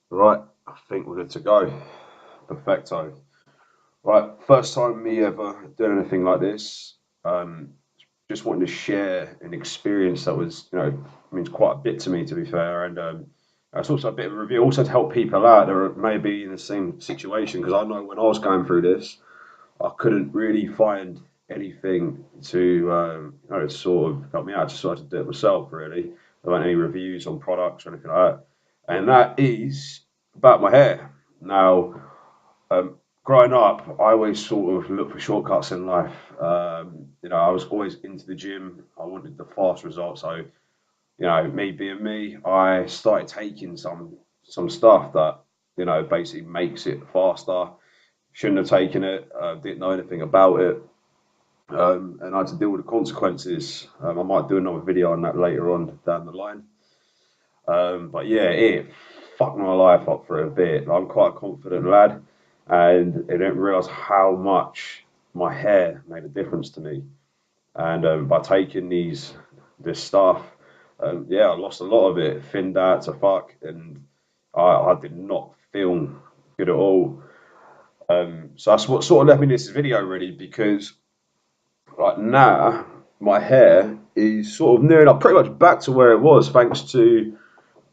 Right, I think we're good to go. Perfecto. Right, first time me ever doing anything like this. Um, just wanted to share an experience that was, means quite a bit to me, to be fair. And it's also a bit of a review, also to help people out that are maybe in the same situation. Because I know when I was going through this, I couldn't really find anything to, sort of help me out. I just decided to do it myself, really. There weren't any reviews on products or anything like that. And that is about my hair. Now, growing up, I always sort of looked for shortcuts in life. I was always into the gym. I wanted the fast results. So, me being me, I started taking some stuff that, basically makes it faster. Shouldn't have taken it. Didn't know anything about it. And I had to deal with the consequences. I might do another video on that later on down the line. But yeah, it fucked my life up for a bit. I'm quite a confident lad, and I didn't realise how much my hair made a difference to me. And by taking this stuff, yeah, I lost a lot of it, thinned out to fuck, and I did not feel good at all. So that's what sort of led me to this video really, because right now my hair is sort of near enough pretty much back to where it was, thanks to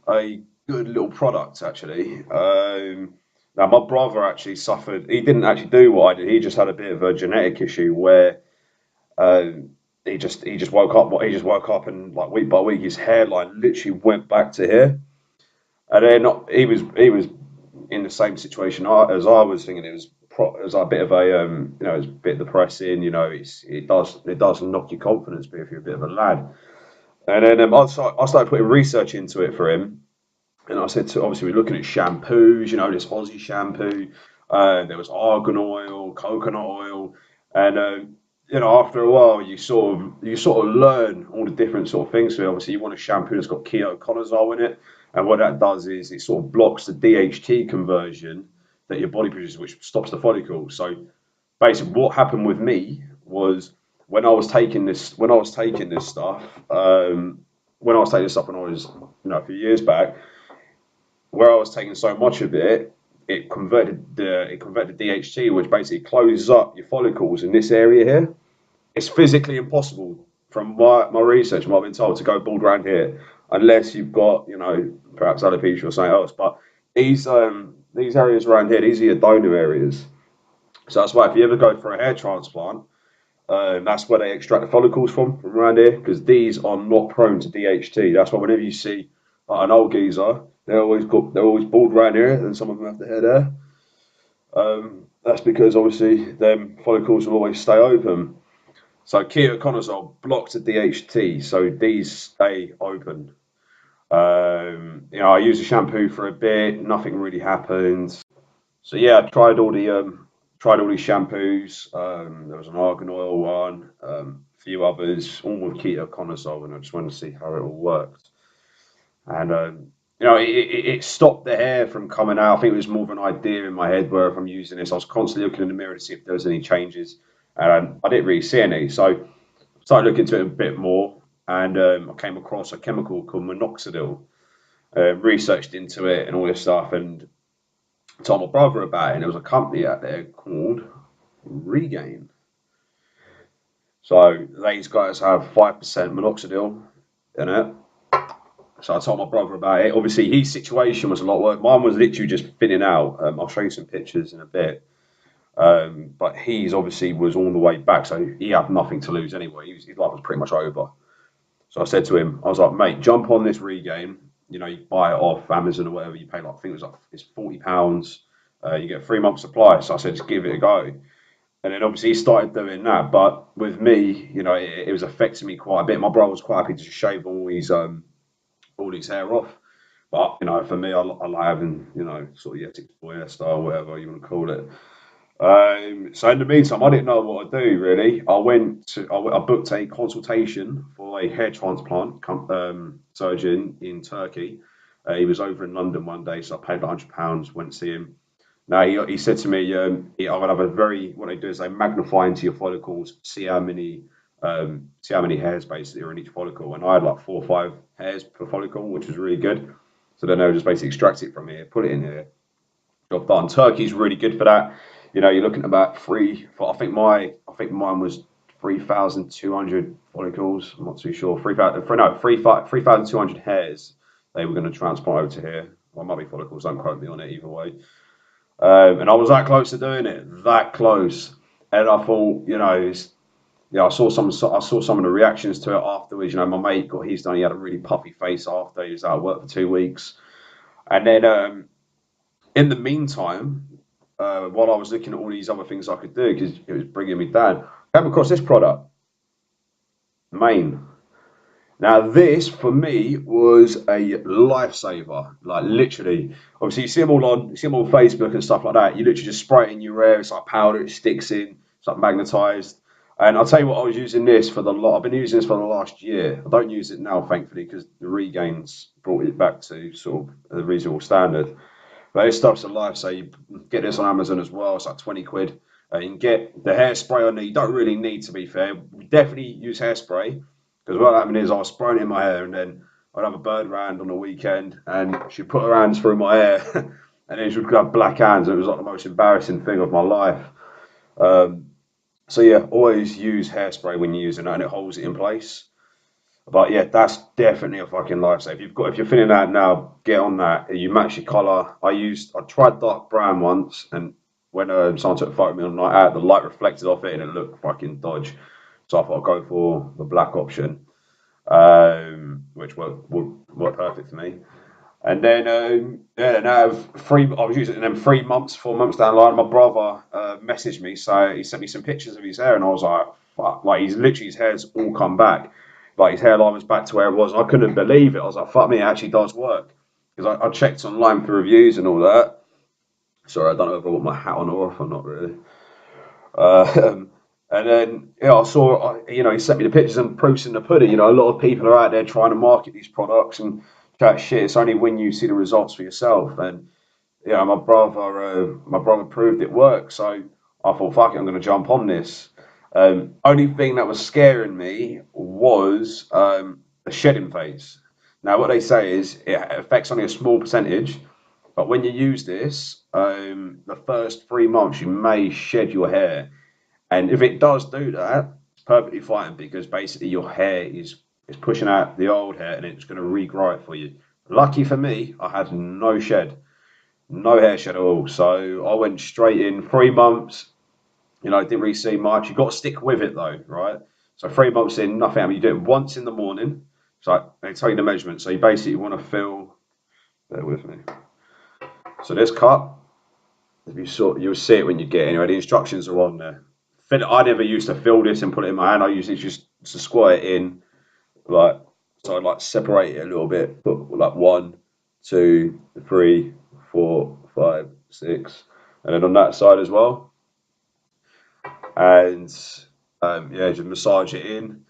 a good little product actually. Now my brother actually suffered. He didn't actually do what I did. He just had a bit of a genetic issue where um, he just woke up and like week by week his hairline literally went back to here. And then he was in the same situation as I was thinking. It was like a bit of a it was a bit depressing. It does knock your confidence, but if you're a bit of a lad. And then I started putting research into it for him. And I said to obviously we're looking at shampoos, this Aussie shampoo. There was argan oil, coconut oil, and after a while you sort of learn all the different sort of things. So obviously you want a shampoo that's got ketoconazole in it, and what that does is it sort of blocks the DHT conversion that your body produces, which stops the follicle. So basically, what happened with me was when I was taking this stuff, when I was taking this stuff when I was a few years back where I was taking so much of it, it converted DHT, which basically closes up your follicles in this area here. It's physically impossible, from my research, what I've been told, to go bald around here unless you've got perhaps alopecia or something else. But these areas around here, these are your donor areas. So that's why if you ever go for a hair transplant, that's where they extract the follicles from around here, because these are not prone to DHT. That's why whenever you see an old geezer, they're always bald around here, and some of them have the hair there. That's because obviously them follicles will always stay open. So ketoconazole blocks the DHT, so these stay open. I used a shampoo for a bit, nothing really happened. So yeah, I tried all these shampoos. There was an argan oil one, a few others, all with ketoconazole, and I just wanted to see how it all worked. And it stopped the hair from coming out. I think it was more of an idea in my head where if I'm using this, I was constantly looking in the mirror to see if there was any changes, and I didn't really see any. So I started looking into it a bit more, and I came across a chemical called minoxidil. Researched into it and all this stuff, and told my brother about it. And there was a company out there called Regaine. So these guys have 5% minoxidil in it. So I told my brother about it. Obviously, his situation was a lot worse. Mine was literally just thinning out. I'll show you some pictures in a bit. But he's obviously was all the way back, so he had nothing to lose anyway. His life was pretty much over. So I said to him, I was like, mate, jump on this Regaine. You buy it off Amazon or whatever. You pay like I think it was like it's £40. You get a 3 month supply. So I said, just give it a go. And then obviously he started doing that. But with me, it was affecting me quite a bit. My brother was quite happy to shave all his hair off. But for me, I like having sort of Yeti boy hairstyle, whatever you want to call it. So in the meantime, I didn't know what to do really. I booked a consultation for a hair transplant surgeon in Turkey. He was over in London one day, so I paid £100, went to see him. Now he said to me, I would have what they do is they magnify into your follicles, see how many hairs basically are in each follicle, and I had like 4 or 5 hairs per follicle, which was really good. So then they'll just basically extract it from here, put it in here. Job done. Turkey's really good for that. You know, you're looking at about three. I think mine was 3,200 follicles. I'm not too sure. 3,200 hairs. They were going to transplant over to here. Well, might be follicles. Don't quote me on it either way. And I was that close to doing it. That close. And I thought, you know, yeah, I saw some of the reactions to it afterwards. You know, my mate got his done. He had a really puffy face after. He was out of work for 2 weeks. And then in the meantime, while I was looking at all these other things I could do because it was bringing me down, I came across this product, Maine. Now, this for me was a lifesaver. Like literally, obviously, you see them on Facebook and stuff like that. You literally just spray it in your hair. It's like powder. It sticks in. It's like magnetized. And I'll tell you what, I was using this for the lot. I've been using this for the last year. I don't use it now, thankfully, because the Regaine's brought it back to sort of a reasonable standard. But this stuff's a life. So you get this on Amazon as well. It's like 20 quid. You can get the hairspray on there. You don't really need, to be fair. We definitely use hairspray because what happened is I was spraying it in my hair and then I'd have a bird round on the weekend and she'd put her hands through my hair and then she'd have black hands. And it was like the most embarrassing thing of my life. Um, so yeah, always use hairspray when you're using it and it holds it in place. But yeah, that's definitely a fucking lifesaver. If you're feeling that now, get on that. You match your color. I tried dark brown once, and when someone took a photo of me on the night out, the light reflected off it, and it looked fucking dodge. So I thought I'd go for the black option, which would work perfect for me. And then yeah, now I was using it, and then 3 months, 4 months down the line, my brother messaged me, so he sent me some pictures of his hair, and I was like, fuck, like he's literally his hair's all come back, like his hairline was back to where it was. And I couldn't believe it. I was like, fuck me, it actually does work because I checked online for reviews and all that. Sorry, I don't know if I want my hat on or off or not really. And then yeah, I saw you know he sent me the pictures and proofs in the pudding. You know, a lot of people are out there trying to market these products and chat shit. It's only when you see the results for yourself. And you know, my brother proved it works. So I thought, fuck it, I'm going to jump on this. Only thing that was scaring me was the shedding phase. Now, what they say is it affects only a small percentage, but when you use this, the first 3 months you may shed your hair, and if it does do that, it's perfectly fine because basically your hair is pushing out the old hair and it's going to regrow it for you. Lucky for me, I had no shed, no hair shed at all. So I went straight in 3 months. You know, didn't really see much. You got to stick with it though, right? So 3 months in, nothing happened. You do it once in the morning. So they tell you the measurement. So you basically want to fill. Bear with me. So this cut, if you saw, you'll see it when you get it. Anyway, the instructions are on there. I never used to fill this and put it in my hand. I usually just to squat it in, like so. I'd like separate it a little bit. Put like 1, 2, 3, 4, 5, 6, and then on that side as well. And yeah, just massage it in.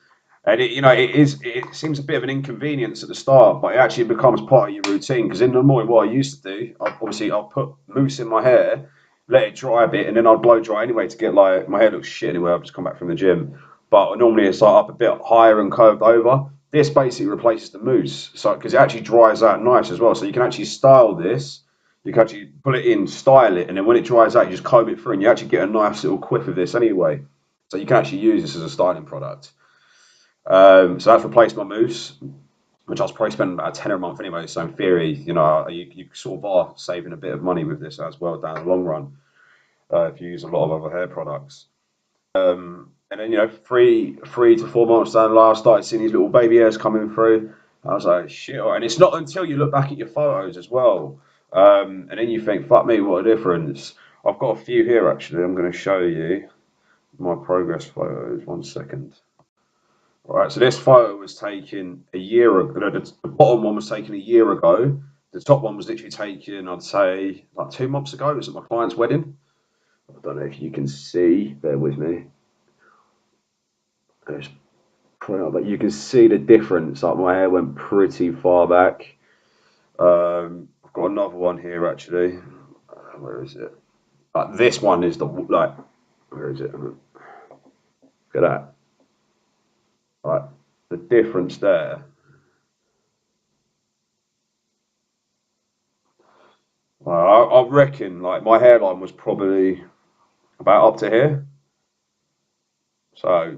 And it, you know, it seems a bit of an inconvenience at the start, but it actually becomes part of your routine. Because in the morning, what I used to do, I'll put mousse in my hair, let it dry a bit, and then I'd blow dry anyway to get like my hair looks shit anyway. I've just come back from the gym, but normally it's like up a bit higher and curved over. This basically replaces the mousse, so because it actually dries out nice as well. So you can actually style this. You can actually put it in, style it, and then when it dries out, you just comb it through, and you actually get a nice little quiff of this anyway. So you can actually use this as a styling product. So that's replaced my mousse, which I was probably spending about a tenner a month anyway. So in theory, you know, you sort of are saving a bit of money with this as well down the long run if you use a lot of other hair products. And then you know, 3 to 4 months down the line, I started seeing these little baby hairs coming through. I was like, shit. And it's not until you look back at your photos as well, and then you think, fuck me, what a difference. I've got a few here actually. I'm going to show you my progress photos. 1 second. Right, so this photo was taken a year ago. No, the bottom one was taken a year ago. The top one was literally taken, I'd say, like 2 months ago. It was at my client's wedding. I don't know if you can see. Bear with me. But you can see the difference. Like my hair went pretty far back. I've got another one here actually. Where is it? This one is the like. Where is it? Look at that. Like the difference there. I reckon like my hairline was probably about up to here. So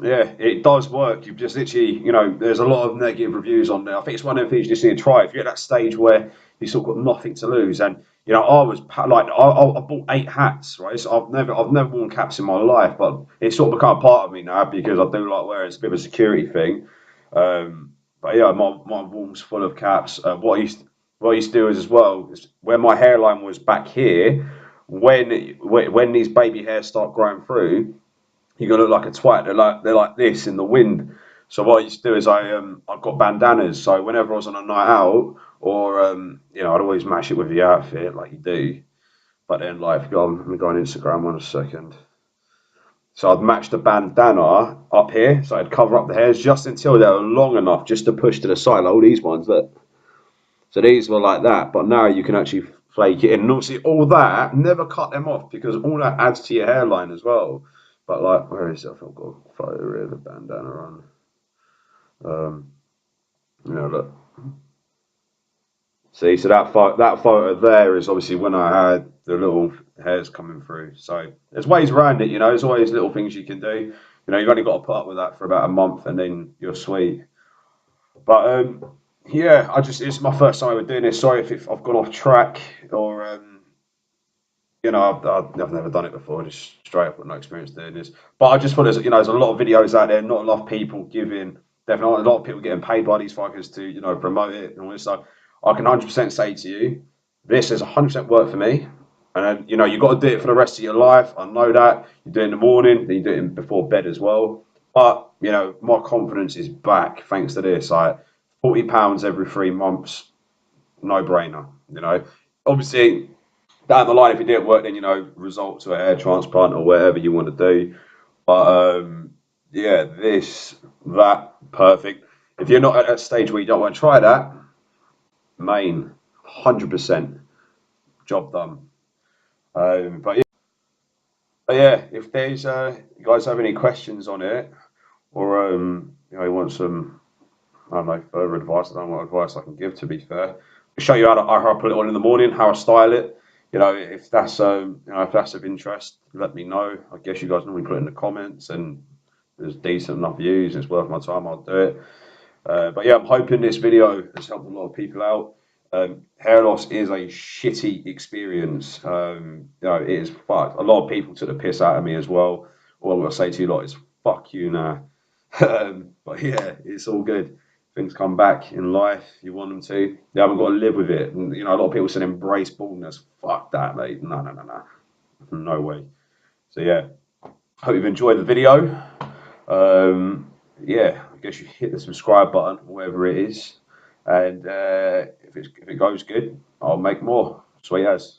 yeah, it does work. You've just literally, there's a lot of negative reviews on there. I think it's one of the things you just need to try. If you're at that stage where you sort of got nothing to lose, and I was like, I bought 8 hats, right? So I've never worn caps in my life, but it's sort of become a part of me now because I do like wearing. It's a bit of a security thing. But yeah, my wall's full of caps. What I used to do is as well is where my hairline was back here. When these baby hairs start growing through, you're gonna look like a twat. They're like this in the wind. So what I used to do is I've got bandanas. So whenever I was on a night out, or I'd always match it with the outfit like you do. But then like let me go on Instagram 1 second. So I'd match the bandana up here, so I'd cover up the hairs just until they were long enough just to push to the side. Like all these ones, look. So these were like that, but now you can actually flake it in. And obviously, all that, never cut them off because all that adds to your hairline as well. But like, where is it? I've got a photo here, the bandana on. Um, look. See, so that photo there is obviously when I had the little hairs coming through. So there's ways around it, There's always little things you can do. You've only got to put up with that for about a month, and then you're sweet. But yeah, it's my first time ever doing this. Sorry if I've gone off track or I've never done it before. Just straight up, got no experience doing this. But I just thought there's a lot of videos out there, not a lot of people giving. Definitely, a lot of people getting paid by these fuckers to promote it and all this stuff. I can 100% say to you, this has 100% worked for me. And then, you've got to do it for the rest of your life. I know that. You do it in the morning, then you do it before bed as well. But, my confidence is back thanks to this. Like, £40 every 3 months, no brainer. Obviously, down the line, if it didn't work, then result to a hair transplant or whatever you want to do. But yeah, that, perfect. If you're not at that stage where you don't want to try that, main, 100% job done. But yeah, if there's you guys have any questions on it, or you want some, I don't know, further advice. I don't know what advice I can give. To be fair, show you how I put it on in the morning, how I style it. If that's of interest, let me know. I guess you guys normally put it in the comments, and there's decent enough views. It's worth my time. I'll do it. But yeah, I'm hoping this video has helped a lot of people out. Hair loss is a shitty experience. It is fucked. A lot of people took the piss out of me as well. All I'm gonna say to you lot is fuck you now. But yeah, it's all good. Things come back in life. You want them to. You haven't got to live with it. And, a lot of people said embrace baldness. Fuck that, mate. No, no, no, no. No way. So yeah, hope you've enjoyed the video. Yeah, I guess you hit the subscribe button, wherever it is, and if it goes good, I'll make more. Sweet as.